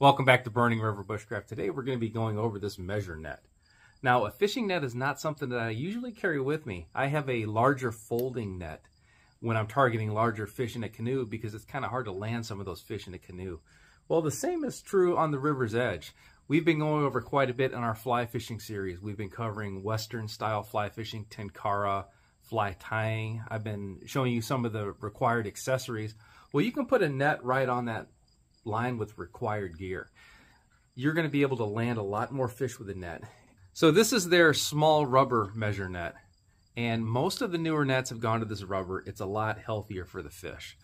Welcome back to Burning River Bushcraft. Today we're going to be going over this measure net. Now, a fishing net is not something that I usually carry with me. I have a larger folding net when I'm targeting larger fish in a canoe because it's kind of hard to land some of those fish in a canoe. Well, the same is true on the river's edge. We've been going over quite a bit in our fly fishing series. We've been covering Western style fly fishing, tenkara, fly tying. I've been showing you some of the required accessories. Well, you can put a net right on that line with required gear. You're going to be able to land a lot more fish with a net. So this is their small rubber measure net, and most of the newer nets have gone to this rubber. It's a lot healthier for the fish.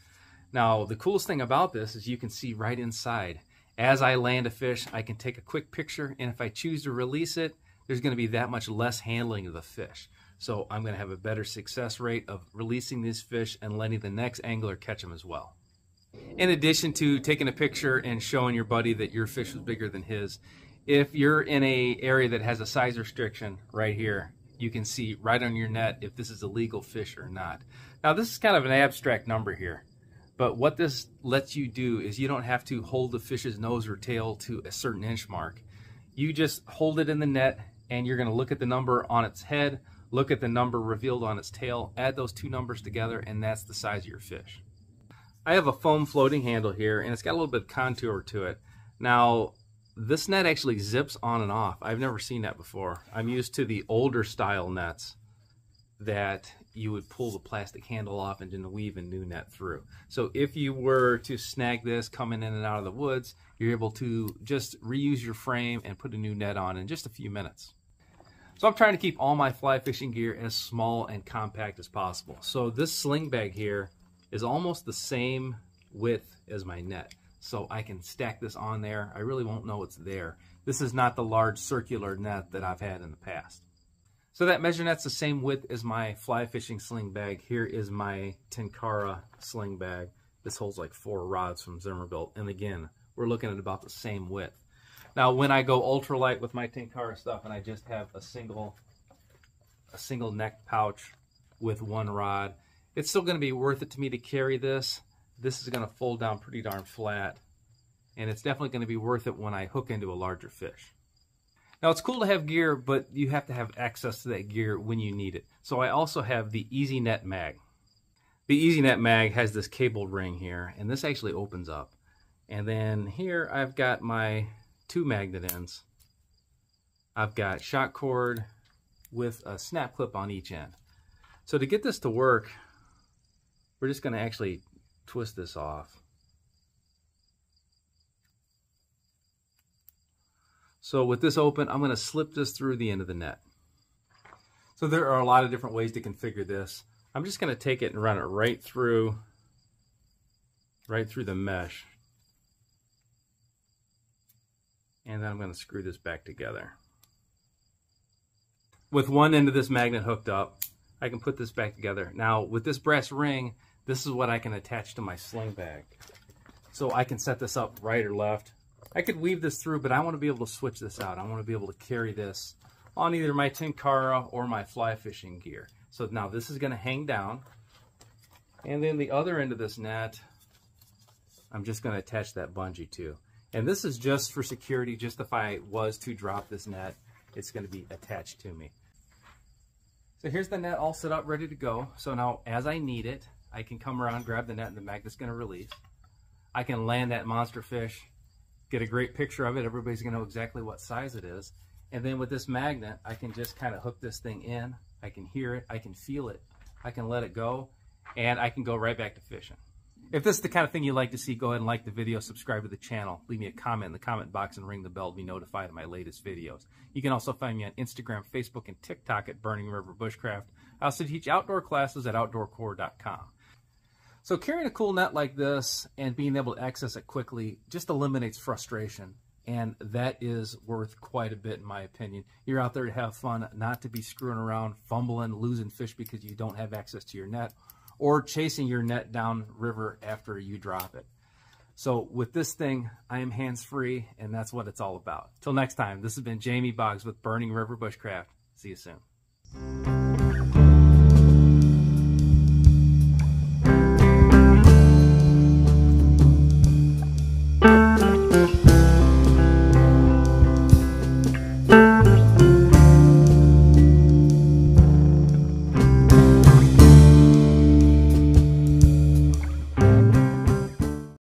Now, the coolest thing about this is you can see right inside. As I land a fish, I can take a quick picture, and if I choose to release it, there's going to be that much less handling of the fish. So I'm going to have a better success rate of releasing these fish and letting the next angler catch them as well. In addition to taking a picture and showing your buddy that your fish was bigger than his, if you're in an area that has a size restriction right here, you can see right on your net if this is a legal fish or not. Now, this is kind of an abstract number here, but what this lets you do is you don't have to hold the fish's nose or tail to a certain inch mark. You just hold it in the net, and you're going to look at the number on its head, look at the number revealed on its tail, add those two numbers together, and that's the size of your fish. I have a foam floating handle here, and it's got a little bit of contour to it. Now, this net actually zips on and off. I've never seen that before. I'm used to the older style nets that you would pull the plastic handle off and then weave a new net through. So if you were to snag this coming in and out of the woods, you're able to just reuse your frame and put a new net on in just a few minutes. So I'm trying to keep all my fly fishing gear as small and compact as possible. So this sling bag here is almost the same width as my net. So I can stack this on there. I really won't know it's there. This is not the large circular net that I've had in the past. So that measure net's the same width as my fly fishing sling bag. Here is my tenkara sling bag. This holds like 4 rods from Zimmerbilt. And again, we're looking at about the same width. Now, when I go ultralight with my tenkara stuff and I just have a single neck pouch with 1 rod, it's still going to be worth it to me to carry this. This is going to fold down pretty darn flat, and it's definitely going to be worth it when I hook into a larger fish. Now, it's cool to have gear, but you have to have access to that gear when you need it. So I also have the Easy Net Mag. The Easy Net Mag has this cabled ring here, and this actually opens up. And then here I've got my 2 magnet ends. I've got shot cord with a snap clip on each end. So to get this to work, we're just going to actually twist this off. So with this open, I'm going to slip this through the end of the net. So there are a lot of different ways to configure this. I'm just going to take it and run it right through the mesh. And then I'm going to screw this back together. With one end of this magnet hooked up, I can put this back together. Now, with this brass ring, this is what I can attach to my sling bag. So I can set this up right or left. I could weave this through, but I want to be able to switch this out. I want to be able to carry this on either my tenkara or my fly fishing gear. So now this is going to hang down. And then the other end of this net, I'm just going to attach that bungee to. And this is just for security, just if I was to drop this net, it's going to be attached to me. So here's the net all set up, ready to go. So now as I need it, I can come around, grab the net, and the magnet's going to release. I can land that monster fish, get a great picture of it. Everybody's going to know exactly what size it is. And then with this magnet, I can just kind of hook this thing in. I can hear it. I can feel it. I can let it go, and I can go right back to fishing. If this is the kind of thing you like to see, go ahead and like the video, subscribe to the channel, leave me a comment in the comment box, and ring the bell to be notified of my latest videos. You can also find me on Instagram, Facebook, and TikTok at Burning River Bushcraft. I also teach outdoor classes at outdoorcore.com. So carrying a cool net like this and being able to access it quickly just eliminates frustration, and that is worth quite a bit in my opinion. You're out there to have fun, not to be screwing around, fumbling, losing fish because you don't have access to your net, or chasing your net down river after you drop it. So with this thing, I am hands-free, and that's what it's all about. Till next time, this has been Jamie Boggs with Burning River Bushcraft. See you soon.